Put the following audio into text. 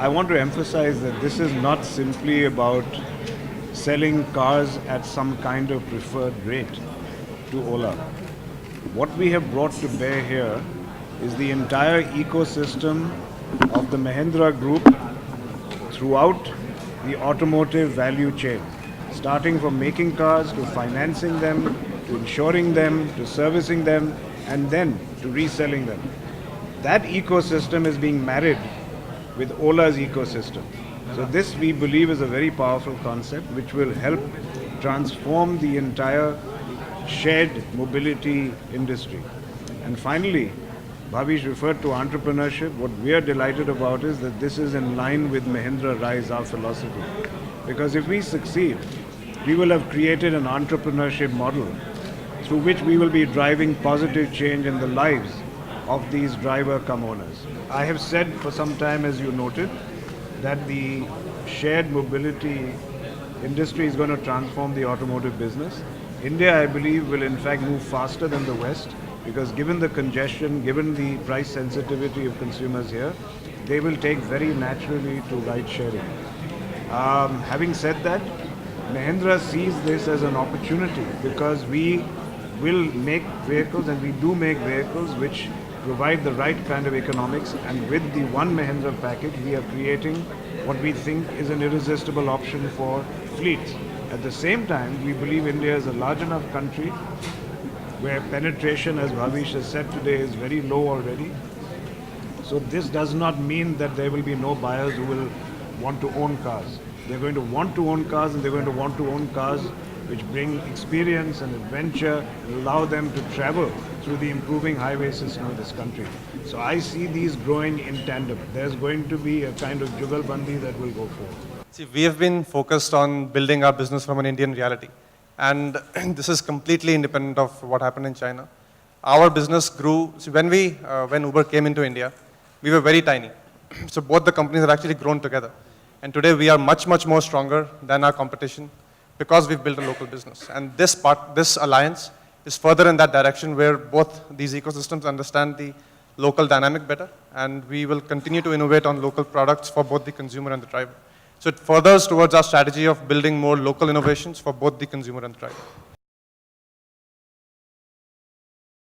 I want to emphasize that this is not simply about selling cars at some kind of preferred rate to Ola. What we have brought to bear here is the entire ecosystem of the Mahindra Group throughout the automotive value chain, starting from making cars to financing them, to insuring them, to servicing them, and then to reselling them. That ecosystem is being married with Ola's ecosystem. So this we believe is a very powerful concept which will help transform the entire shared mobility industry. And finally, Bhavish referred to entrepreneurship. What we are delighted about is that this is in line with Mahindra Rise, our philosophy. Because if we succeed, we will have created an entrepreneurship model through which we will be driving positive change in the lives of these driver come owners. I have said for some time, as you noted, that the shared mobility industry is going to transform the automotive business. India, I believe, will in fact move faster than the West because given the congestion, given the price sensitivity of consumers here, they will take very naturally to ride sharing. Having said that, Mahindra sees this as an opportunity because we will make vehicles and we do make vehicles which provide the right kind of economics, and with the One Mahindra package we are creating what we think is an irresistible option for fleets. At the same time, we believe India is a large enough country where penetration, as Bhavish has said today, is very low already. So this does not mean that there will be no buyers who will want to own cars. They're going to want to own cars, and they're going to want to own cars which bring experience and adventure and allow them to travel through the improving highway system of this country. So I see these growing in tandem. There's going to be a kind of jugalbandi that will go forward. See, we have been focused on building our business from an Indian reality. And this is completely independent of what happened in China. Our business grew, see, when Uber came into India, we were very tiny. So both the companies have actually grown together. And today we are much, much more stronger than our competition because we've built a local business. And this alliance is further in that direction where both these ecosystems understand the local dynamic better, and we will continue to innovate on local products for both the consumer and the driver. So it furthers towards our strategy of building more local innovations for both the consumer and the driver.